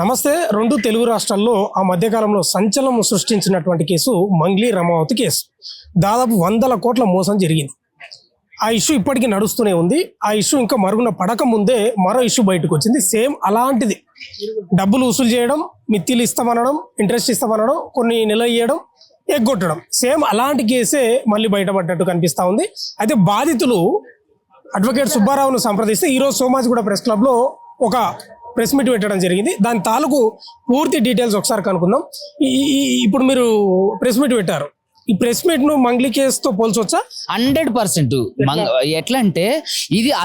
నమస్తే. రెండు తెలుగు రాష్ట్రాల్లో ఆ మధ్యకాలంలో సంచలనం సృష్టించినటువంటి కేసు మంగ్లీ రమావతి కేసు. దాదాపు 100 కోట్ల మోసం జరిగింది. ఆ ఇష్యూ ఇప్పటికీ నడుస్తూనే ఉంది. ఆ ఇష్యూ ఇంకా మరుగున పడక ముందే మరో ఇష్యూ బయటకు వచ్చింది. సేమ్ అలాంటిది. డబ్బులు వసూలు చేయడం, మిత్తిలు ఇస్తామనడం, ఇంట్రెస్ట్ ఇస్తామనడం, కొన్ని నిలయ్యడం, ఎగ్గొట్టడం, సేమ్ అలాంటి కేసే మళ్ళీ బయటపడ్డట్టు కనిపిస్తూ ఉంది. అయితే బాధితులు అడ్వకేట్ సుబ్బారావును సంప్రదిస్తే ఈరోజు సోమాజిగూడ ప్రెస్ క్లబ్లో ఒక ప్రెస్ మీట్ పెట్టడం జరిగింది. దాని తాలూకు పూర్తి డీటెయిల్స్ ఒకసారి కనుక్కుందాం. ఇప్పుడు మీరు ప్రెస్ మీట్ పెట్టారు. ఈ ప్రెస్ మీట్ ను మంగ్లీ కేసుతో పోల్చొచ్చా? 100%. ఎట్లా అంటే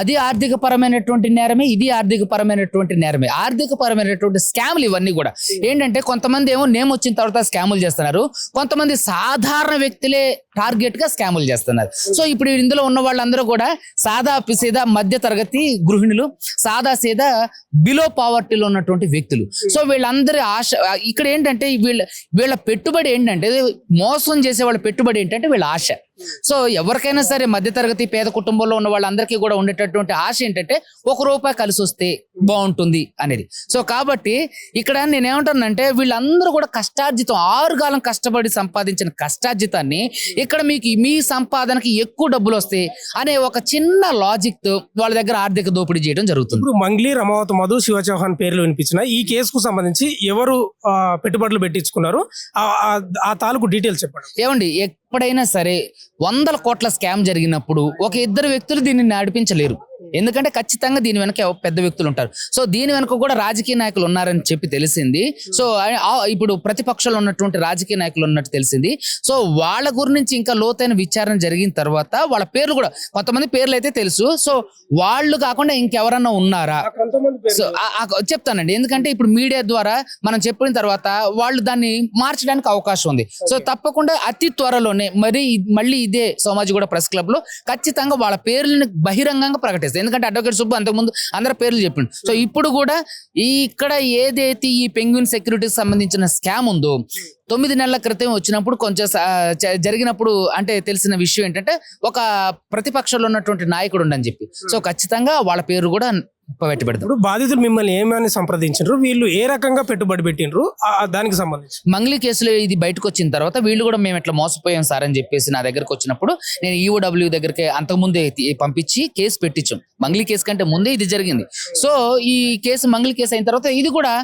అది ఆర్థిక పరమైనటువంటి నేరమే, ఇది ఆర్థిక పరమైనటువంటి నేరమే. ఆర్థిక పరమైనటువంటి స్కామ్లు ఇవన్నీ కూడా ఏంటంటే, కొంతమంది ఏమో నేమ్ వచ్చిన తర్వాత స్కాములు చేస్తున్నారు, కొంతమంది సాధారణ వ్యక్తులే టార్గెట్ గా స్కాములు చేస్తున్నారు. సో ఇప్పుడు ఇందులో ఉన్న వాళ్ళందరూ కూడా సాదా సీదా మధ్య తరగతి గృహిణులు, సాదా సీదా బిలో పావర్టీలో ఉన్నటువంటి వ్యక్తులు. సో వీళ్ళందరి ఆశ ఇక్కడ ఏంటంటే, వీళ్ళ పెట్టుబడి ఏంటంటే, మోసం చేసే వాళ్ళ పెట్టుబడి ఏంటంటే వీళ్ళ ఆశ. సో ఎవరికైనా సరే మధ్యతరగతి పేద కుటుంబంలో ఉన్న వాళ్ళందరికీ కూడా ఉండేటటువంటి ఆశ ఏంటంటే, ₹1 కలిసి వస్తే బాగుంటుంది అనేది. సో కాబట్టి ఇక్కడ నేనేమంటానంటే, వీళ్ళందరూ కూడా కష్టార్జితం, 6 కాలం కష్టపడి సంపాదించిన కష్టార్జితాన్ని ఇక్కడ మీకు మీ సంపాదనకి ఎక్కువ డబ్బులు వస్తాయి అనే ఒక చిన్న లాజిక్ తో వాళ్ళ దగ్గర ఆర్థిక దోపిడీ చేయడం జరుగుతుంది. ఇప్పుడు మంగ్లీ, రమావతి మధు, శివ చౌహాన్ పేర్లు వినిపించిన ఈ కేసుకు సంబంధించి ఎవరు పెట్టుబడులు పెట్టించుకున్నారు, ఆ తాలూకు డీటెయిల్స్ చెప్పండి. ఏమండి, ఎప్పుడైనా సరే 100 కోట్ల స్కామ్ జరిగినప్పుడు ఒక ఇద్దరు వ్యక్తులు దీన్ని నడిపించలేరు. ఎందుకంటే ఖచ్చితంగా దీని వెనక పెద్ద వ్యక్తులు ఉంటారు. సో దీని వెనక కూడా రాజకీయ నాయకులు ఉన్నారని చెప్పి తెలిసింది. సో ఇప్పుడు ప్రతిపక్షంలో ఉన్నటువంటి రాజకీయ నాయకులు ఉన్నట్టు తెలిసింది. సో వాళ్ళ గురించి ఇంకా లోతైన విచారణ జరిగిన తర్వాత వాళ్ళ పేర్లు కూడా, కొంతమంది పేర్లు అయితే తెలుసు. సో వాళ్ళు కాకుండా ఇంకెవరన్నా ఉన్నారా సో చెప్తానండి. ఎందుకంటే ఇప్పుడు మీడియా ద్వారా మనం చెప్పిన తర్వాత వాళ్ళు దాన్ని మార్చడానికి అవకాశం ఉంది. సో తప్పకుండా అతి త్వరలోనే మళ్ళీ ఇదే సోమాజిగూడ ప్రెస్ క్లబ్ లో ఖచ్చితంగా వాళ్ళ పేర్లను బహిరంగంగా ప్రకటిస్తారు. ఎందుకంటే అడ్వకేట్ సుబ్బు అంతకుముందు అందరి పేర్లు చెప్పిండు. సో ఇప్పుడు కూడా ఇక్కడ ఏదైతే ఈ పెంగ్విన్ సెక్యూరిటీకి సంబంధించిన స్కామ్ ఉందో, 9 నెలల క్రితం వచ్చినప్పుడు కొంచెం జరిగినప్పుడు అంటే తెలిసిన విషయం ఏంటంటే, ఒక ప్రతిపక్షంలో ఉన్నటువంటి నాయకుడు ఉండని చెప్పి. సో ఖచ్చితంగా వాళ్ళ పేరు కూడా పెట్టబెడతారు. ఇప్పుడు బాధితులు మిమ్మల్ని ఏమని సంప్రదించారు, వీళ్ళు ఏ రకంగా పెట్టుబడి పెట్టినరు, దానికి సంబంధించి మంగ్లీ కేసులో ఇది బయటకు వచ్చిన తర్వాత వీళ్ళు కూడా మేము ఇట్లా మోసపోయాం సార్ అని చెప్పేసి నా దగ్గరకు వచ్చినప్పుడు నేను EOW దగ్గరికి అంతకుముందే పంపించి కేసు పెట్టించాం. మంగ్లీ కేసు కంటే ముందే ఇది జరిగింది. సో ఈ కేసు మంగ్లీ కేసు అయిన తర్వాత ఇది కూడా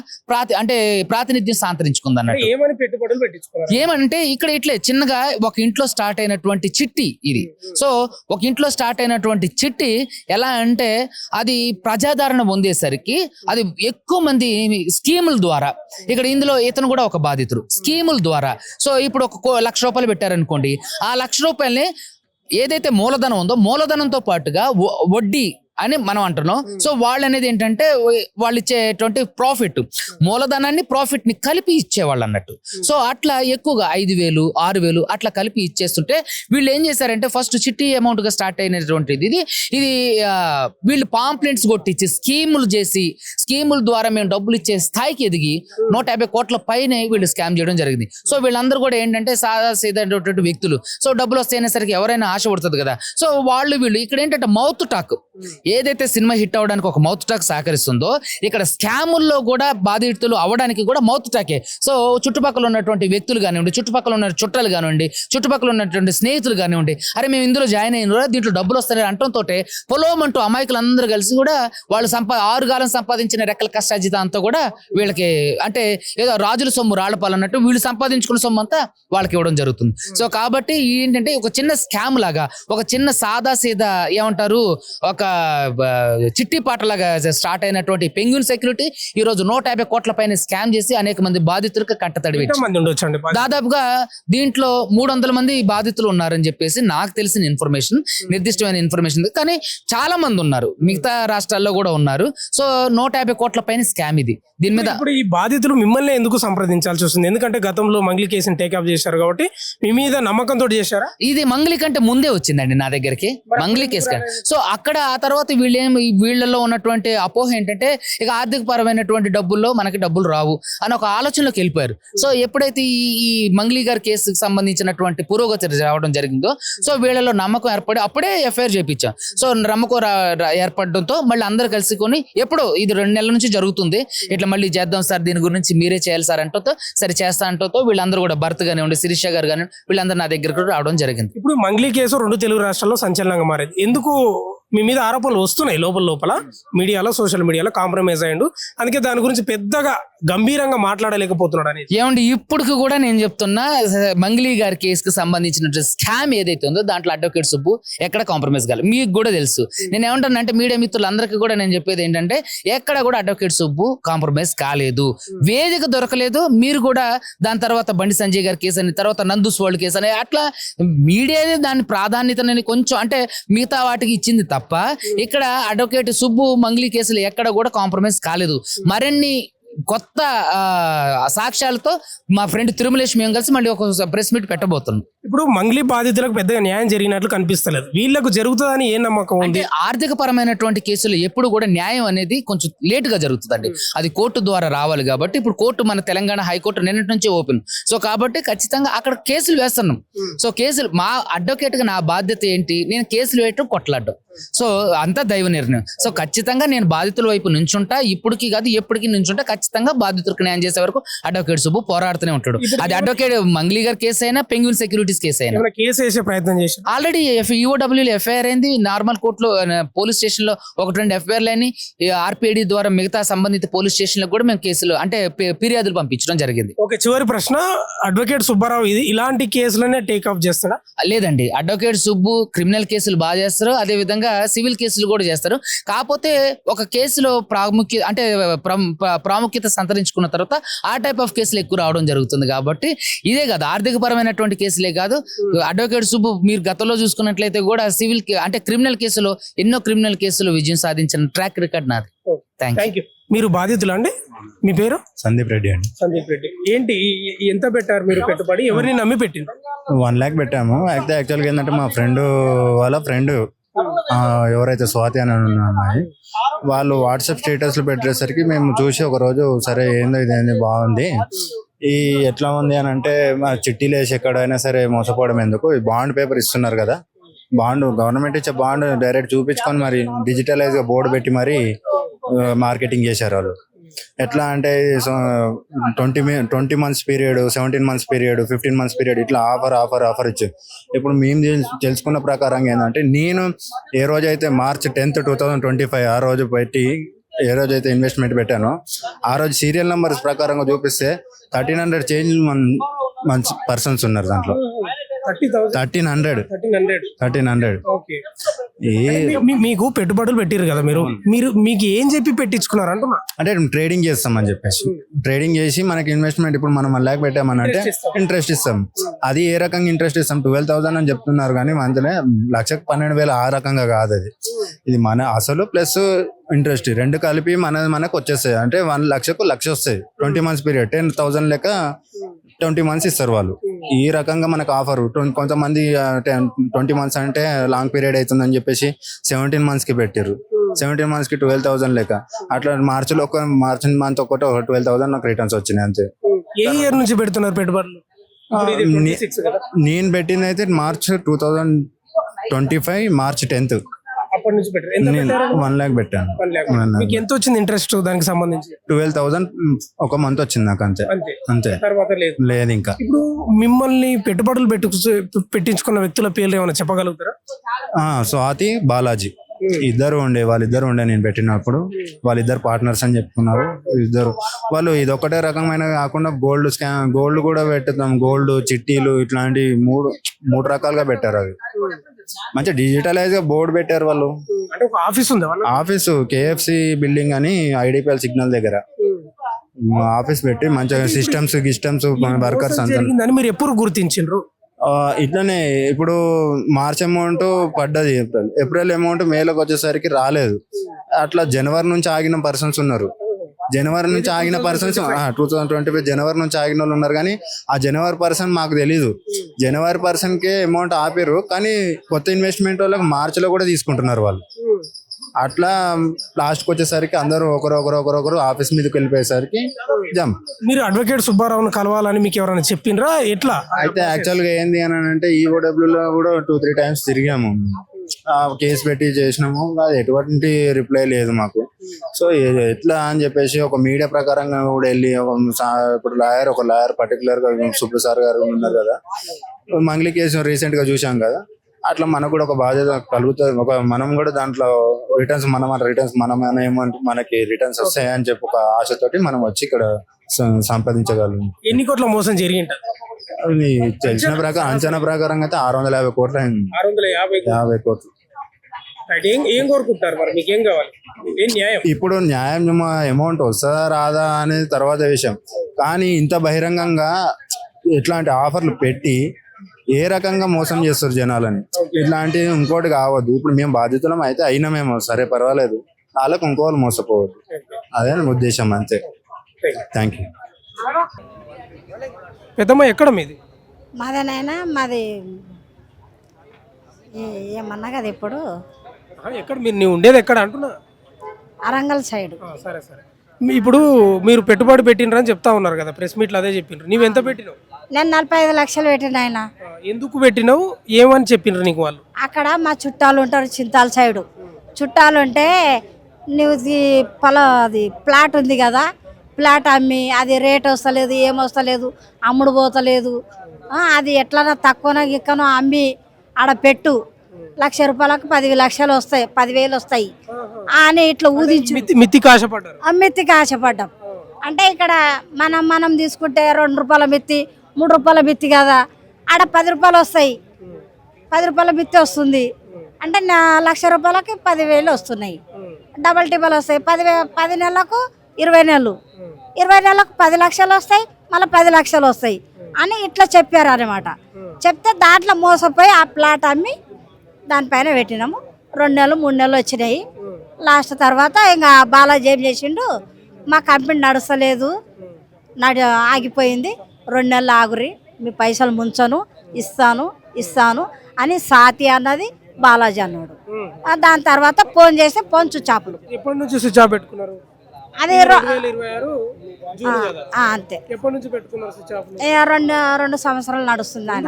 ప్రాతినిధ్యం సాంతరించుకుంది అన్నట్టు. ఏమని పెట్టుబడులు పెట్టించుకున్నారు? ఏమంటే ఇక్కడ ఇట్లే చిన్నగా ఒక ఇంట్లో స్టార్ట్ అయినటువంటి చిట్టి ఇది. సో ఒక ఇంట్లో స్టార్ట్ అయినటువంటి చిట్టి ఎలా అంటే, అది ప్రజాదరణ పొందేసరికి అది ఎక్కువ మంది స్కీముల ద్వారా, ఇక్కడ ఇందులో ఇతను కూడా ఒక బాధితుడు, స్కీముల ద్వారా. సో ఇప్పుడు ఒక ₹1,00,000 పెట్టారనుకోండి, ఆ ₹1,00,000 ఏదైతే మూలధనం ఉందో, మూలధనంతో పాటుగా వడ్డీ అని మనం అంటున్నాం. సో వాళ్ళు అనేది ఏంటంటే, వాళ్ళు ఇచ్చేటువంటి ప్రాఫిట్, మూలధనాన్ని ప్రాఫిట్ ని కలిపి ఇచ్చేవాళ్ళు అన్నట్టు. సో అట్లా ఎక్కువగా 5,000, 6,000 అట్లా కలిపి ఇచ్చేస్తుంటే వీళ్ళు ఏం చేశారంటే, ఫస్ట్ చిట్టి అమౌంట్ గా స్టార్ట్ అయినటువంటిది ఇది వీళ్ళు పాంప్లెంట్స్ కొట్టించి స్కీములు చేసి, స్కీముల ద్వారా మేము డబ్బులు ఇచ్చే స్థాయికి ఎదిగి 150 కోట్ల పైనే వీళ్ళు స్కామ్ చేయడం జరిగింది. సో వీళ్ళందరూ కూడా ఏంటంటే సాదా సీదైనటువంటి వ్యక్తులు. సో డబ్బులు వస్తాయనేసరికి ఎవరైనా ఆశ పడుతుంది కదా. సో వీళ్ళు ఇక్కడ ఏంటంటే మౌత్ టాక్, ఏదైతే సినిమా హిట్ అవడానికి ఒక మౌత్ టాక్ సహకరిస్తుందో, ఇక్కడ స్కాముల్లో కూడా బాధితులు అవడానికి కూడా మౌత్ టాకే. సో చుట్టుపక్కల ఉన్నటువంటి వ్యక్తులు కానివ్వండి, చుట్టుపక్కల ఉన్న చుట్టాలు కానివ్వండి, చుట్టుపక్కల ఉన్నటువంటి స్నేహితులు కానివ్వండి, అరే మేము ఇందులో జాయిన్ అయిన దీంట్లో డబ్బులు వస్తాయని అంటంతో పొలోమంటూ అమాయకులందరూ కలిసి కూడా వాళ్ళు 6 కాలం సంపాదించిన రెక్కల కష్టార్జితం అంతా కూడా వీళ్ళకి, అంటే ఏదో రాజుల సొమ్ము రాళ్ళపాలన్నట్టు వీళ్ళు సంపాదించుకున్న సొమ్ము అంతా వాళ్ళకి ఇవ్వడం జరుగుతుంది. సో కాబట్టి ఏంటంటే ఒక చిన్న స్కామ్ లాగా, ఒక చిన్న సాదా సీదా ఏమంటారు, ఒక చిట్టి పాటలాగా స్టార్ట్ అయినటువంటి పెంగ్విన్ సెక్యూరిటీ ఈ రోజు 150 కోట్ల పైన స్కామ్ చేసి అనేక మంది బాధితులకు కంటతడి. దాదాపుగా దీంట్లో 300 మంది బాధితులు ఉన్నారని చెప్పేసి నాకు తెలిసిన ఇన్ఫర్మేషన్, నిర్దిష్టమైన ఇన్ఫర్మేషన్. కానీ చాలా మంది ఉన్నారు, మిగతా రాష్ట్రాల్లో కూడా ఉన్నారు. సో 150 కోట్ల పైన స్కామ్ ఇది. దీని మీద ఇప్పుడు ఈ బాధితులు మిమ్మల్ని ఎందుకు సంప్రదించాల్సి వస్తుంది? ఎందుకంటే గతంలో మంగ్లీ కేసుని టేకప్ చేశారు కాబట్టి మీ మీద నమ్మకంతో చేశారా? ఇది మంగ్లీ కంటే ముందే వచ్చిందండి నా దగ్గరికి, మంగ్లీ కేసు. సో అక్కడ ఆ తర్వాత కాకపోతే వీళ్ళలో ఉన్నటువంటి అపోహ ఏంటంటే ఇక ఆర్థిక పరమైనటువంటి డబ్బుల్లో మనకి డబ్బులు రావు అని ఒక ఆలోచనలోకి వెళ్ళిపోయారు. సో ఎప్పుడైతే ఈ మంగ్లీ గారి కేసుకి సంబంధించినటువంటి పురోగతి రావడం జరిగిందో సో వీళ్ళలో నమ్మకం ఏర్పడి అప్పుడే ఎఫ్ఐఆర్ చేయించాం. సో నమ్మకం ఏర్పడడంతో మళ్ళీ అందరు కలుసుకొని ఎప్పుడో ఇది 2 నెలల నుంచి జరుగుతుంది, ఇట్లా మళ్ళీ చేద్దాం సార్, దీని గురించి మీరే చేయాలి సార్ అంటతో సరే చేస్తా అంటతో వీళ్ళందరూ కూడా భర్త కానివ్వండి, శిరీష గారు కానీ వీళ్ళందరూ నా దగ్గరకు రావడం జరిగింది. ఇప్పుడు మంగ్లీ కేసు 2 తెలుగు రాష్ట్రాల్లో సంచలనంగా మారింది. ఎందుకు మీ మీద ఆరోపణలు వస్తున్నాయి లోపల మీడియాలో, సోషల్ మీడియాలో కాంప్రమైజ్ అయ్యిండు, అందుకే దాని గురించి పెద్దగా గంభీరంగా మాట్లాడలేకపోతున్నాడు అనేది. ఏమండి ఇప్పటికి కూడా నేను చెప్తున్నా, మంగ్లీ గారి కేసుకు సంబంధించిన స్కామ్ ఏదైతే ఉందో దాంట్లో అడ్వకేట్ సుబ్బు ఎక్కడ కాంప్రమైజ్ కాలేదు. మీకు కూడా తెలుసు. నేను ఏమంటాను అంటే మీడియా మిత్రులందరికీ కూడా నేను చెప్పేది ఏంటంటే ఎక్కడ కూడా అడ్వకేట్ సుబ్బు కాంప్రమైజ్ కాలేదు, వేదిక దొరకలేదు. మీరు కూడా దాని తర్వాత బండి సంజయ్ గారి కేసు అని, తర్వాత నందూస్ వరల్డ్ కేసు అని అట్లా మీడియానే దాని ప్రాధాన్యతని కొంచెం అంటే మిగతా వాటికి ఇచ్చింది తప్ప ఇక్కడ అడ్వకేట్ సుబ్బు మంగ్లీ కేసులు ఎక్కడ కూడా కాంప్రమైజ్ కాలేదు. మరిన్ని కొత్త సాక్ష్యాలతో మా ఫ్రెండ్ తిరుమలేష్ మేము కలిసి మళ్ళీ ఒక ప్రెస్ మీట్ పెట్టబోతున్నాం. ఇప్పుడు మంగ్లీ బాధితులకు పెద్దగా న్యాయం జరిగినట్లు కనిపిస్తలేదు, వీళ్ళకు జరుగుతుందని ఏ నమ్మకం ఉంది? ఆర్థిక పరమైనటువంటి కేసులు ఎప్పుడు కూడా న్యాయం అనేది కొంచెం లేట్ గా జరుగుతుందండి. అది కోర్టు ద్వారా రావాలి కాబట్టి ఇప్పుడు కోర్టు మన తెలంగాణ హైకోర్టు నిన్నటి నుంచి ఓపెన్. సో కాబట్టి ఖచ్చితంగా అక్కడ కేసులు వేస్తున్నాం. సో కేసులు మా అడ్వకేట్ గా నా బాధ్యత ఏంటి, నేను కేసులు వేయటం కొట్లాడడం. సో అంతా దైవ నిర్ణయం. సో ఖచ్చితంగా నేను బాధితుల వైపు నుంచుంటా, ఇప్పటికి కాదు ఎప్పటికీ నుంచుంటా. ఖచ్చితంగా బాధితులకు న్యాయం చేసే వరకు అడ్వకేట్ సుబ్బు పోరాడుతూనే ఉంటాడు. అది అడ్వకేట్ మంగ్లీ గారి కేసు అయినా, పెంగ్విన్ సెక్యూరిటీస్ కేసు అయినా. కేసు వేసే ప్రయత్నం చేసి ఆల్రెడీ ఈఓడబ్ల్యూ ఎఫ్ఐఆర్ అయింది, నార్మల్ కోర్టులో పోలీస్ స్టేషన్ లో 1-2 ఎఫ్ఐఆర్లు అని, ఆర్పిఐడి ద్వారా మిగతా సంబంధిత పోలీస్ స్టేషన్ లో కూడా మేము కేసులు అంటే ఫిర్యాదులు పంపించడం జరిగింది. ఓకే, చివరి ప్రశ్న, అడ్వకేట్ సుబ్బారావు ఇలాంటి కేసులనే టేక్ ఆఫ్ చేస్తాడా? లేదండి, అడ్వకేట్ సుబ్బు క్రిమినల్ కేసులు బాగా చేస్తారు, అదే విధంగా సివిల్ కేసులు కూడా చేస్తారు. కాకపోతే ఒక కేసులో ప్రాముఖ్యత సంతరించుకున్న తర్వాత ఆ టైప్ ఆఫ్ కేసులు ఎక్కువ రావడం జరుగుతుంది. కాబట్టి ఇదే కాదు, ఆర్థిక పరమైనటువంటి కేసులే కాదు, అడ్వకేట్ సుబ్బు మీరు గతంలో చూసుకున్నట్లయితే కూడా సివిల్ అంటే క్రిమినల్ కేసులో ఎన్నో క్రిమినల్ కేసులు విజయం సాధించిన ట్రాక్ రికార్డ్ నాది. Thank you. మీరు బాధితులు అండి? మీ పేరు? సందీప్ రెడ్డి అండి. సందీప్ రెడ్డి. ఏంటి ఎంత పెట్టారు మీరు పెట్టుబడి, ఎవరిని నమ్మి పెట్టింది? 1 lakh పెట్టాము. అయితే యాక్చువల్గా ఏంటంటే మా ఫ్రెండ్ వాళ్ళ ఫ్రెండ్ ఎవరైతే స్వాతి అని ఉన్న అమ్మాయి, వాళ్ళు వాట్సాప్ స్టేటస్లు పెట్టేసరికి మేము చూసి ఒక రోజు సరే ఏందో ఇదేంది బాగుంది, ఈ ఎట్లా ఉంది అని అంటే మా చిట్టీలు వేసి ఎక్కడైనా సరే మోసపోవడం ఎందుకు, ఈ బాండ్ పేపర్ ఇస్తున్నారు కదా, బాండ్ గవర్నమెంట్ ఇచ్చే బాండ్ డైరెక్ట్ చూపించుకొని మరి డిజిటలైజ్ గా బోర్డు పెట్టి మరి మార్కెటింగ్ చేశారు వాళ్ళు. ఎట్లా అంటే 20 months period, 17 months period, 15 months period ఇట్లా ఆఫర్ ఇచ్చారు. ఇప్పుడు మేము తెలుసుకున్న ప్రకారంగా ఏంటంటే నేను ఏ రోజైతే March 10th, 2025 ఆ రోజు పెట్టి ఏ రోజైతే ఇన్వెస్ట్మెంట్ పెట్టానో ఆ రోజు సీరియల్ నెంబర్స్ ప్రకారంగా చూపిస్తే 1300 చేంజ్ పర్సన్స్ ఉన్నారు దాంట్లో. 1300. మీకు పెట్టుబడులు పెట్టారు కదా, మీకు ఏం చెప్పి పెట్టించుకున్నారు అంటున్నా? అంటే ట్రేడింగ్ చేస్తామని చెప్పేసి, ట్రేడింగ్ చేసి మనకి ఇన్వెస్ట్మెంట్ ఇప్పుడు మనం 1 lakh పెట్టామని అంటే ఇంట్రెస్ట్ ఇస్తాం. అది ఏ రకంగా ఇంట్రెస్ట్ ఇస్తాం, 12,000 అని చెప్తున్నారు కానీ మంత్లీ 1,12,000 ఆ రకంగా కాదు. అది ఇది మన అసలు ప్లస్ ఇంట్రెస్ట్ రెండు కలిపి మనకు వచ్చేస్తాయి. అంటే 1 lakh వస్తాయి. 20 months పీరియడ్ 10,000 లెక్క 20 months ఇస్తారు వాళ్ళు. ఈ రకంగా మనకు ఆఫర్. కొంతమంది 20 months అంటే లాంగ్ పీరియడ్ అవుతుందని చెప్పేసి 17 months కి పెట్టారు. 17 months కి 12,000 లెక్క. అట్లా మార్చ్ మంత్ ఒకటి 12,000 నాకు రిటర్న్స్ వచ్చినాయి అంతే. ఏ ఇయర్ నుంచి పెడుతున్నారు పెట్టుబడులు? నేను పెట్టింది అయితే March 2025 March 10th. నేను 1 lakh పెట్టాను. ఎంత వచ్చింది ఇంట్రెస్ట్ దానికి సంబంధించి? 12,000 ఒక మంత్ వచ్చింది నాకు అంతే. లేదు ఇంకా. ఇప్పుడు మిమ్మల్ని పెట్టుబడులు పెట్టించుకున్న వ్యక్తుల పేర్లు ఏమైనా చెప్పగలుగుతారా? స్వాతి, బాలాజీ వాళ్ళిద్దరు ఉండే నేను పెట్టినప్పుడు. వాళ్ళిద్దరు పార్ట్నర్స్ అని చెప్పుకున్నారు. వాళ్ళు ఇదొక్కటే రకమైన కాకుండా గోల్డ్ కూడా పెట్టుతాం. గోల్డ్ చిట్టీలు ఇట్లాంటి మూడు రకాలుగా పెట్టారు. అవి మంచి డిజిటలైజ్ గా బోర్డు పెట్టారు వాళ్ళు. ఆఫీసు KFC బిల్డింగ్ అని IDPL సిగ్నల్ దగ్గర ఆఫీస్ పెట్టి మంచిగా సిస్టమ్స్ వర్కర్స్ అంతా. మీరు ఎప్పుడు గుర్తించారు? ఇట్లనే ఇప్పుడు మార్చ్ అమౌంట్ పడ్డది, ఏప్రిల్ అమౌంట్ మేలోకి వచ్చేసరికి రాలేదు. అట్లా జనవరి నుంచి ఆగిన పర్సన్స్ ఉన్నారు. 2025 జనవరి నుంచి ఆగిన వాళ్ళు ఉన్నారు. కానీ ఆ జనవరి పర్సన్ మాకు తెలీదు. జనవరి పర్సన్ కే అమౌంట్ ఆపారు. కానీ కొత్త ఇన్వెస్ట్మెంట్ వాళ్ళకి మార్చిలో కూడా తీసుకుంటున్నారు వాళ్ళు. అట్లా లాస్ట్కి వచ్చేసరికి అందరూ ఒకరు ఆఫీస్ మీదకి వెళ్ళిపోయేసరికి జంప్. మీరు అడ్వకేట్ సుబ్బారావుని కలవాలని మీకు ఎవరైనా చెప్పిండ్రా ఎట్లా? అయితే యాక్చువల్గా ఏంది అని అంటే ఈఓడబ్ల్యూలో కూడా 2-3 టైమ్స్ తిరిగాము, కేసు పెట్టి చేసినాము, అది ఎటువంటి రిప్లై లేదు మాకు. సో ఎట్లా అని చెప్పేసి ఒక మీడియా ప్రకారంగా కూడా వెళ్ళి ఇప్పుడు ఒక లాయర్ పర్టికులర్ గా సుబ్బు సార్ గారు ఉన్నారు కదా, మంగ్లీ కేసు రీసెంట్ గా చూసాం కదా, అట్లా మనకు కూడా ఒక బాధ్యత కలుగుతుంది. మనం కూడా దాంట్లో రిటర్న్స్ మనమేమో మనకి రిటర్న్స్ వస్తాయని చెప్పి ఒక ఆశతోటి మనం వచ్చి ఇక్కడ సంపాదించగలం. ఎన్ని కోట్ల మోసం జరిగింటారు? అది తెలిసిన ప్రకారం అంచనా ప్రకారంగా అయితే 650 కోట్లు అయింది. 50 కోట్లు. ఏం కోరుకుంటారు మరి? మీకేం కావాలి? ఏం న్యాయం? ఇప్పుడు న్యాయం అమౌంట్ వస్తుందా రాదా అనేది తర్వాత విషయం, కానీ ఇంత బహిరంగంగా ఇట్లాంటి ఆఫర్లు పెట్టి ఏ రకంగా మోసం చేస్తారు జనాలని, ఇట్లాంటి ఇంకోటి కావద్దు. ఇప్పుడు మేము బాధితులం అయితే అయినామేమో సరే పర్వాలేదు, వాళ్ళకు ఇంకోళ్ళు మోసపోవద్దు, అదే నా ఉద్దేశం, అంతే. Thank you. పెద్దమ్మ ఎక్కడ మీది? మాదేనైనా మాది ఏమన్నా కదా ఇప్పుడు ఎక్కడ నువ్వు ఉండేది ఎక్కడ అంటున్నా? అరంగల్ సైడ్. సరే సరే. ఇప్పుడు మీరు పెట్టుబడి పెట్టినరని చెప్తా ఉన్నారు కదా, ప్రెస్ మీట్లో అదే చెప్పిండ్రు. నువ్వు ఎంత పెట్టినావు? నేను 45 లక్షలు పెట్టిన ఆయన. ఎందుకు పెట్టినావు, ఏమని చెప్పిండ్రు నీకు వాళ్ళు? అక్కడ మా చుట్టాలు ఉంటారు చింతాల సైడు. చుట్టాలు ఉంటే నువ్వు అది ప్లాట్ ఉంది కదా, ప్లాట్ అమ్మి అది రేట్ వస్తలేదు, ఏమొస్తలేదు, అమ్ముడు పోతలేదు, అది ఎట్లన్నా తక్కువనో గిక్కనో అమ్మి ఆడ పెట్టు, 1,00,000 రూపాయలకు 10 లక్షలు వస్తాయి, 10,000 వస్తాయి అని ఇట్లా ఊదించు. మిత్తికి ఆశపడ్డారు. మిత్తికి ఆశపడ్డాం. అంటే ఇక్కడ మనం తీసుకుంటే 2 రూపాయల మిత్తి, 3 రూపాయల మిత్తి కదా, ఆడ 10 రూపాయలు వస్తాయి, 10 రూపాయల మిత్తి వస్తుంది. అంటే 1,00,000 రూపాయలకి 10,000 వస్తున్నాయి, డబల్ టిబల్ వస్తాయి. 10 నెలలకు 20 నెలలు, 20 నెలలకు 10 లక్షలు వస్తాయి, మళ్ళీ 10 లక్షలు వస్తాయి అని ఇట్లా చెప్పారు అనమాట. చెప్తే దాంట్లో మోసపోయి ఆ ప్లాట్ అమ్మి దానిపైన పెట్టినాము. 2 నెలలు 3 నెలలు వచ్చినాయి. లాస్ట్ తర్వాత ఇంకా బాలాజీ ఏం చేసిండు, మా కంపెనీ నడుస్తలేదు, ఆగిపోయింది, 2 నెలలు ఆగురి, మీ పైసలు ముంచను, ఇస్తాను అని సాతి అన్నది బాలాజీ అన్నాడు. దాని తర్వాత ఫోన్ చేసి ఫోన్ చుచ్చాపులు. ఎప్పటి నుంచి స్విచ్ ఆఫ్ పెట్టుకున్నారు? అది 2026 జూన్ కదా. అంతే. ఎప్పటి నుంచి పెట్టుకున్నారు స్విచ్ ఆఫ్? 2 సంవత్సరాలు నడుస్తుంది ఆయన.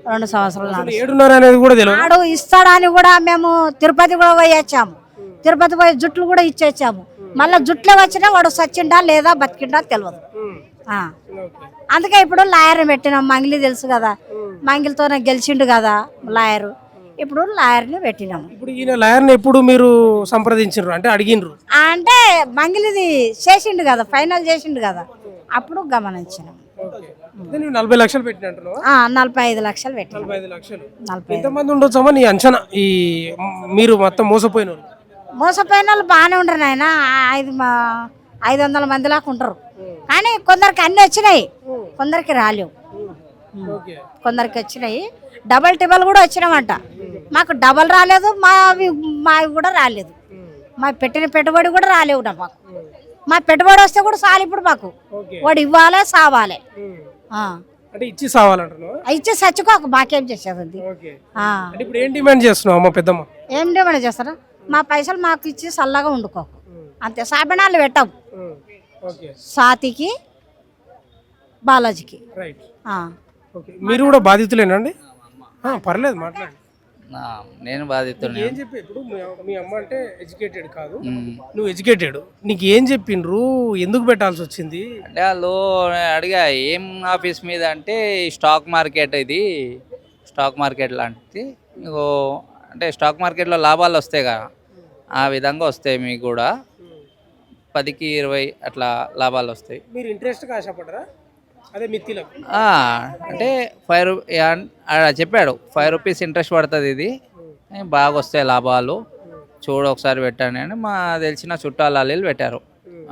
2 సంవత్సరాలు నడుస్తుంది. 7.5 అనేది కూడా తెలియదు. వాడు ఇస్తాడని కూడా మేము తిరుపతి కూడా పోయి వచ్చాము, తిరుపతి పోయి జుట్లు కూడా ఇచ్చేచ్చాము. మళ్ళీ జుట్లే వచ్చినా వాడు సచ్చిండా లేదా బతికిండా తెలియదు. అందుకే ఇప్పుడు లాయర్ పెట్టినాం. మంగిలి తెలుసు కదా, మంగిలితోనే గెలిచిండు కదా లాయరు, ఇప్పుడు లాయర్ని పెట్టినాము. ఇప్పుడు ఈయన లాయర్ని ఎప్పుడు మీరు సంప్రదించారు అంటే అడిగినరు? అంటే మంగిలిది చేసిండు కదా, ఫైనల్ చేసిండు కదా, అప్పుడు గమనించినాం. 40 లక్షలు పెట్టినట్టు? 45 లక్షలు పెట్టిన. 45 లక్షలు. ఎంతమంది ఉండొచ్చమ్మా నీ అంచనా ఈ మీరు మొత్తం మోసపోయిన వాళ్ళు? మోసపోయిన వాళ్ళు బాగానే ఉండరు ఆయన, 500 మంది లాగా ఉంటారు. కానీ కొందరికి అన్ని వచ్చినాయి, కొందరికి రాలేవు. కొందరికి వచ్చినాయి, డబల్ టిబల్ కూడా వచ్చినామంట. మాకు డబల్ రాలేదు, మావి కూడా రాలేదు, మా పెట్టిన పెట్టుబడి కూడా రాలేవు మాకు. మా పెట్టుబడి వస్తే కూడా చాలు. ఇప్పుడు మాకు వాడు ఇవ్వాలి, సావాలి. ఇచ్చి సావాలంటున్నావు? ఇచ్చి చచ్చుకోక మాకేం చేసేది. ఇప్పుడు ఏం డిమాండ్ చేస్తున్నావు అమ్మ పెద్దమ్మ? ఏం డిమాండ్ చేస్తారా? మా పైసలు మాకు ఇచ్చి చల్లగా వండుకోకు అంతే. సాబినాలు పెట్టాం సాతికి, బాలాజీకి. మీరు కూడా బాధితులేనండి? పర్లేదు మాట్లాడండి. నేను బాధితుడు. ఏం చెప్పి ఇప్పుడు మీ అమ్మ అంటే ఎడ్యుకేటెడ్ కాదు, నువ్వు ఎడ్యుకేటెడ్, నీకు ఏం చెప్పిండ్రు, ఎందుకు పెట్టాల్సి వచ్చింది అంటే వాళ్ళు అడిగా ఏం ఆఫీస్ మీద అంటే స్టాక్ మార్కెట్, ఇది స్టాక్ మార్కెట్ లాంటిది, అంటే స్టాక్ మార్కెట్లో లాభాలు వస్తాయి కదా, ఆ విధంగా వస్తాయి మీకు కూడా 10కి 20 అట్లా లాభాలు వస్తాయి. మీరు ఇంట్రెస్ట్గా ఆశపడరా? అదే మిత్తిలకు అంటే 5 చెప్పాడు 5 రూపీస్ ఇంట్రెస్ట్ పడుతుంది, ఇది బాగా వస్తాయి లాభాలు, చూడు ఒకసారి పెట్టాను అని మా తెలిసిన చుట్టాలు అల్లీలు పెట్టారు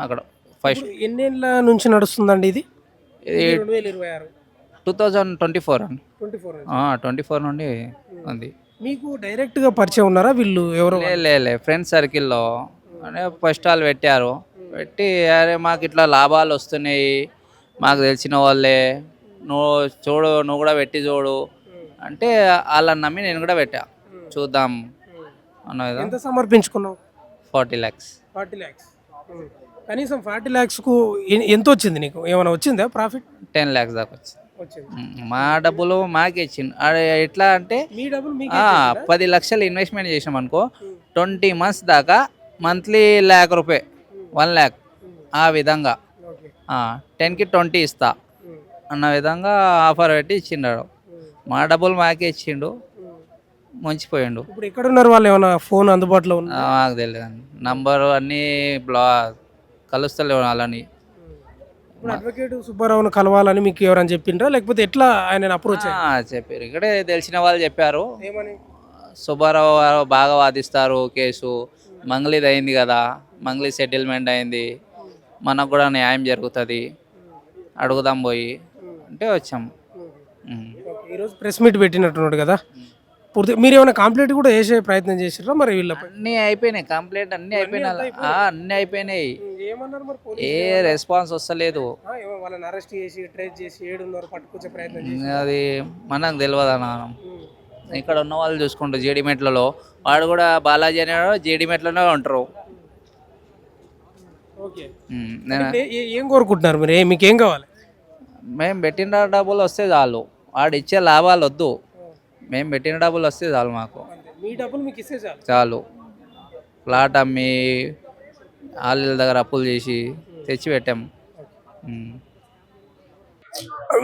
అక్కడ. ఫస్ట్ ఎన్నేళ్ళ నుంచి నడుస్తుందండి ఇది? 2024 అండి. 24 నుండి ఉంది. మీకు డైరెక్ట్గా పరిచయం ఉన్నారా వీళ్ళు ఎవరు? లే ఫ్రెండ్స్ సర్కిల్లో అంటే ఫస్ట్ వాళ్ళు పెట్టారు, పెట్టి అరే మాకు ఇట్లా లాభాలు వస్తున్నాయి, మాకు తెలిసిన వాళ్ళే, నువ్వు కూడా పెట్టి చూడు అంటే వాళ్ళని నమ్మి నేను కూడా పెట్టా, చూద్దాం అన్న విధంగా. ఎంత సమర్పించుకున్నావు? 40 lakhs. 40 lakhs. కనీసం 40 lakhsకు ఎంత వచ్చింది నీకు? ఏమైనా వచ్చిందా ప్రాఫిట్? 10 lakhs దాకా వచ్చింది. వచ్చింది. మా డబ్బులు మాకే ఇచ్చిండు. ఎట్లా అంటే మీ డబ్బులు మీకు 10 లక్షలు ఇన్వెస్ట్మెంట్ చేసాం అనుకో 20 months దాకా మంత్లీ ₹1,00,000 1 lakh ఆ విధంగా 10కి 20 ఇస్తా అన్న విధంగా ఆఫర్ పెట్టి ఇచ్చిండాడు. మా డబ్బులు మాకే ఇచ్చిండు, ముంచిపోయిండు. ఇప్పుడు ఎక్కడ ఉన్నారు వాళ్ళు? ఏమైనా ఫోన్ అందుబాటులో ఉంది? మాకు తెలియదు, నంబరు అన్నీ కలుస్తలేవు వాళ్ళని. ఇప్పుడు అడ్వకేట్ సుబ్బారావును కలవాలని మీకు ఎవరైనా చెప్పిండ్రా, లేకపోతే ఎట్లా ఆయన అప్రోచ్? చెప్పారు, ఇక్కడే తెలిసిన వాళ్ళు చెప్పారు. ఏమని? సుబ్బారావు గారు బాగా వాదిస్తారు కేసు, మంగ్లీది అయింది కదా, మంగ్లీ సెటిల్మెంట్ అయింది, మనకు కూడా న్యాయం జరుగుతుంది, అడుగుదాం పోయి అంటే వచ్చాం. ఈరోజు ప్రెస్ మీట్ పెట్టినట్టున్నాడు కదా, పూర్తి మీరు ఏమైనా కంప్లైంట్ కూడా చేసే ప్రయత్నం చేసిర్రా మరి వీళ్ళపై? అన్నీ అయిపోయినాయి, కంప్లైంట్ అన్నీ అయిపోయినాయి. అన్నీ అయిపోయినాయి, ఏమన్నారు మరి? ఏ రెస్పాన్స్ వస్తలేదు. వాళ్ళని అరెస్ట్ చేసి ట్రేస్ చేసి ఏడున్నారు పట్టుకొచ్చే ప్రయత్నం చేసి అది మనకు తెలియదు అన్న. ఇక్కడ ఉన్న వాళ్ళు చూసుకుంటారు జీడిమెట్లలో, వాడు కూడా బాలాజీ అనేవాడు జీడిమెట్లోనే ఉంటారు. ఓకే, నేను ఏం కోరుకుంటున్నారు మీరు? మీకేం కావాలి? మేము పెట్టిన డబ్బులు వస్తే చాలు, వాడు ఇచ్చే లాభాలు వద్దు, మేము పెట్టిన డబ్బులు వస్తే చాలు మాకు. మీ డబ్బులు మీకు ఇస్తే చాలు. చాలు. ప్లాట్ అమ్మి వాళ్ళ దగ్గర అప్పులు చేసి తెచ్చి పెట్టాం.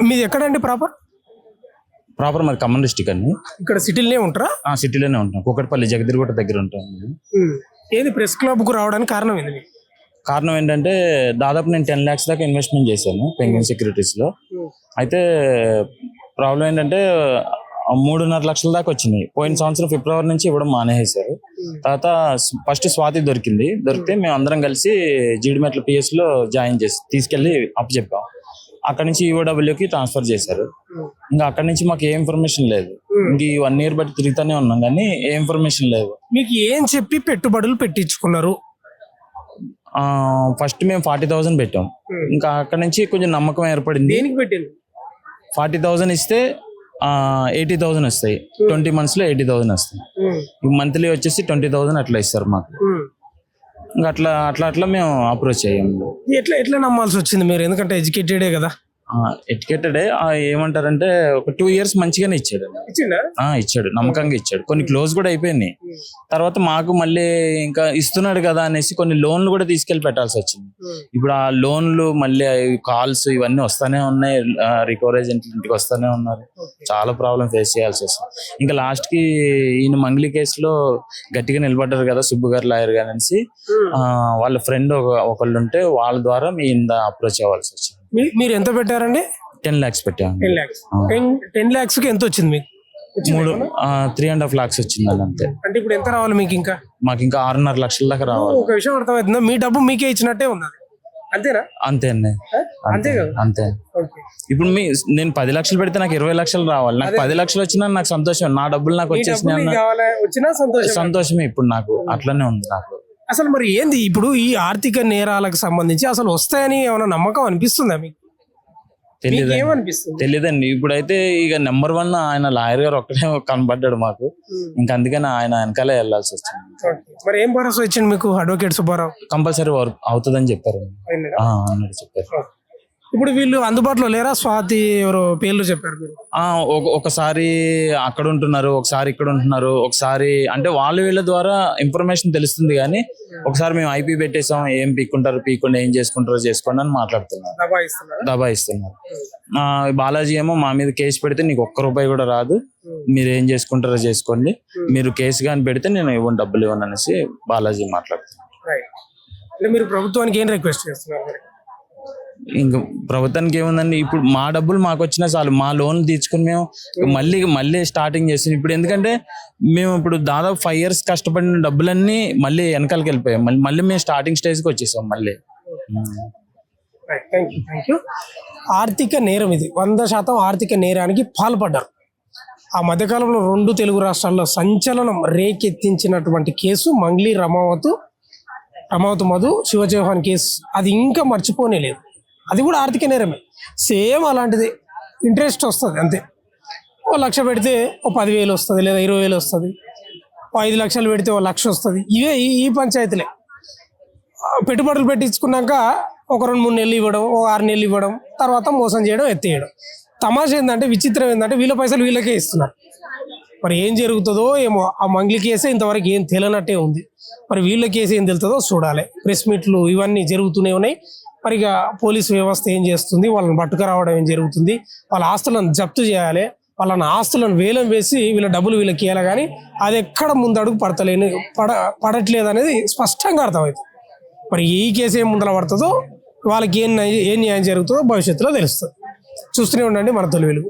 మీది ఎక్కడండి ప్రాపర్? ప్రాపర్ మరి ఖమ్మం డిస్టిక్ అండి. ఇక్కడ సిటీలోనే ఉంటారా? సిటీలోనే ఉంటాం, కూకట్పల్లి జగదిరిగుట్ట దగ్గర ఉంటాం. ఏది ప్రెస్ క్లబ్కు రావడానికి కారణం ఏంది? కారణం ఏంటంటే దాదాపు నేను 10 lakhs దాకా ఇన్వెస్ట్మెంట్ చేశాను పెంగ్విన్ సెక్యూరిటీస్లో. అయితే ప్రాబ్లం ఏంటంటే 3.5 లక్షల దాకా వచ్చినాయి. పోయిన సంవత్సరం ఫిబ్రవరి నుంచి ఇవ్వడం మానేసారు. తర్వాత ఫస్ట్ స్వాతి దొరికితే మేము అందరం కలిసి జీడిమెట్ల పిఎస్లో జాయిన్ చేసి తీసుకెళ్ళి అప్పు చెప్పాం. అక్కడ నుంచి ఈఓడబ్ల్యూకి ట్రాన్స్ఫర్ చేశారు. ఇంకా అక్కడ నుంచి మాకు ఏ ఇన్ఫర్మేషన్ లేదు. ఇంక 1 year బట్టి తిరుగుతూనే ఉన్నాం కానీ ఏ ఇన్ఫర్మేషన్ లేదు. మీకు ఏం చెప్పి పెట్టుబడులు పెట్టించుకున్నారు? ఫస్ట్ మేము 40,000 పెట్టాం. ఇంకా అక్కడ నుంచి కొంచెం నమ్మకం ఏర్పడింది. దేనికి పెట్టింది? 40,000 ఇస్తే 80,000 వస్తాయి. 20 months లో 80,000 వస్తాయి. మంత్లీ వచ్చేసి 20,000 అట్లా ఇస్తారు మాకు. ఇంకా అట్లా మేము అప్రోచ్ అయ్యాము. ఎట్లా నమ్మాల్సి వచ్చింది మీరు? ఎందుకంటే ఎడ్యుకేటెడే కదా. ఎడ్యుకేటెడే. ఏమంటారంటే ఒక 2 years మంచిగానే ఇచ్చాడు. ఇచ్చాడు, నమ్మకంగా ఇచ్చాడు. కొన్ని క్లోజ్ కూడా అయిపోయినాయి. తర్వాత మాకు మళ్ళీ ఇంకా ఇస్తున్నాడు కదా అనేసి కొన్ని లోన్లు కూడా తీసుకెళ్లి పెట్టాల్సి వచ్చింది. ఇప్పుడు ఆ లోన్లు మళ్ళీ కాల్స్ ఇవన్నీ వస్తానే ఉన్నాయి. రికవర్ ఏజెంట్లు ఇంటికి వస్తానే ఉన్నారు. చాలా ప్రాబ్లం ఫేస్ చేయాల్సి వస్తుంది. ఇంకా లాస్ట్ కి ఈయన మంగ్లీ కేసులో గట్టిగా నిలబడ్డారు కదా సుబ్బు గారు లాయర్ గారు అనేసి వాళ్ళ ఫ్రెండ్ ఒకళ్ళు ఉంటే వాళ్ళ ద్వారా మీ అప్రోచ్ అవ్వాల్సి వచ్చింది. మీరు ఎంత పెట్టారండి? 10 lakhs పెట్టాము. 10 lakhs. 10 lakhs కి ఎంత వచ్చింది మీకు? 3.5 lakhs వచ్చింది అంతే. అంటే ఇప్పుడు ఎంత రావాలి మీకు? ఇంకా మాకు ఇంకా 6.5 లక్షల దాకా రావాలి. ఒక విషయం అర్థమవుతుందా? మీ డబ్బు మీకే ఇచ్చినట్టే ఉంది, అంతేనా? అంతే అండి, అంతే కదా. అంతే. ఇప్పుడు నేను 10 లక్షలు పెడితే నాకు 20 లక్షలు రావాలి. నాకు 10 లక్షలు వచ్చినా నాకు సంతోషం. నా డబ్బులు నాకు వచ్చినా సంతోషమే. ఇప్పుడు నాకు అట్లనే ఉంది. నాకు అసలు మరి ఏంది ఇప్పుడు ఈ ఆర్థిక నేరాలకు సంబంధించి అసలు వస్తాయని ఏమైనా నమ్మకం అనిపిస్తుందా మీకు? తెలియదండి. ఇప్పుడైతే ఇక నెంబర్ 1 ఆయన లాయర్ గారు ఒక్కడే కనబడ్డాడు మాకు. ఇంకా అందుకని ఆయన వెనకాలే వెళ్లాల్సి వచ్చింది. మరి ఏం భరోసా ఇచ్చింది మీకు అడ్వకేట్ సుబ్బారావు? కంపల్సరీ వర్క్ అవుతుందని చెప్పారు. అన్నట్టు చెప్పారు. ఇప్పుడు వీళ్ళు అందుబాటులో లేరా? స్వాతి ఎవరో పేర్లు చెప్పారు మీరు. ఒకసారి అక్కడ ఉంటున్నారు, ఒకసారి ఇక్కడ ఉంటున్నారు, ఒకసారి అంటే వాళ్ళు వీళ్ళ ద్వారా ఇన్ఫర్మేషన్ తెలుస్తుంది కానీ ఒకసారి మేము ఐపీ పెట్టేసాం, ఏం పీక్కుంటారు ఏం చేసుకుంటారో చేసుకోండి అని మాట్లాడుతున్నారు, దబాయిస్తున్నారు. బాలాజీ ఏమో మా మీద కేసు పెడితే నీకు ₹1 కూడా రాదు, మీరు ఏం చేసుకుంటారో చేసుకోండి, మీరు కేసు కానీ పెడితే నేను ఇవ్వను, డబ్బులు ఇవ్వను అనేసి బాలాజీ మాట్లాడుతున్నారు. మీరు ప్రభుత్వానికి ఏం రిక్వెస్ట్ చేస్తున్నారు? ఇంకా ప్రభుత్వానికి ఏముందండి, ఇప్పుడు మా డబ్బులు మాకు వచ్చినా చాలు. మా లోన్లు తీర్చుకుని మేము మళ్ళీ స్టార్టింగ్ చేస్తున్నాం. ఇప్పుడు ఎందుకంటే మేము ఇప్పుడు దాదాపు 5 years కష్టపడిన డబ్బులన్నీ మళ్ళీ వెనకాలకి వెళ్ళిపోయాం. మళ్ళీ మేము స్టార్టింగ్ స్టేజ్కి వచ్చేసాం మళ్ళీ. Thank you. ఆర్థిక నేరం ఇది 100% ఆర్థిక నేరానికి పాల్పడ్డారు. ఆ మధ్యకాలంలో 2 తెలుగు రాష్ట్రాల్లో సంచలనం రేకెత్తించినటువంటి కేసు మంగ్లీ రమావత్ మధు శివచౌహాన్ కేసు. అది ఇంకా మర్చిపోనే లేదు. అది కూడా ఆర్థిక నేరమే, సేమ్ అలాంటిది. ఇంట్రెస్ట్ వస్తుంది అంతే. 1 లక్ష పెడితే 10,000 వస్తుంది, లేదా 20,000 వస్తుంది. 5 లక్షలు పెడితే 1 లక్ష వస్తుంది. ఇవే ఈ పంచాయతీలే. పెట్టుబడులు పెట్టించుకున్నాక ఒక 2-3 నెలలు ఇవ్వడం, ఒక 6 నెలలు ఇవ్వడం, తర్వాత మోసం చేయడం, ఎత్తేయడం. తమాషా ఏంటంటే, విచిత్రం ఏంటంటే వీళ్ళ పైసలు వీళ్ళకే ఇస్తున్నారు. మరి ఏం జరుగుతుందో ఏమో. ఆ మంగ్లీ కేసే ఇంతవరకు ఏం తెలియనట్టే ఉంది. మరి వీళ్ళ కేసు ఏం తెలుతుందో చూడాలి. ప్రెస్ మీట్లు ఇవన్నీ జరుగుతూనే ఉన్నాయి. మరి ఇక పోలీసు వ్యవస్థ ఏం చేస్తుంది, వాళ్ళని పట్టుకురావడం ఏం జరుగుతుంది, వాళ్ళ ఆస్తులను జప్తు చేయాలి, వాళ్ళని ఆస్తులను వేలం వేసి వీళ్ళ డబ్బులు వీళ్ళకి ఇవ్వాలి. కానీ అది ఎక్కడ ముందడుగు పడట్లేదు అనేది స్పష్టంగా అర్థమవుతుంది. మరి ఈ కేసు ఏం ముందర పడుతుందో, వాళ్ళకి ఏం న్యాయం జరుగుతుందో భవిష్యత్తులో తెలుస్తుంది. చూస్తూనే ఉండండి మన తొలి వెలుగు.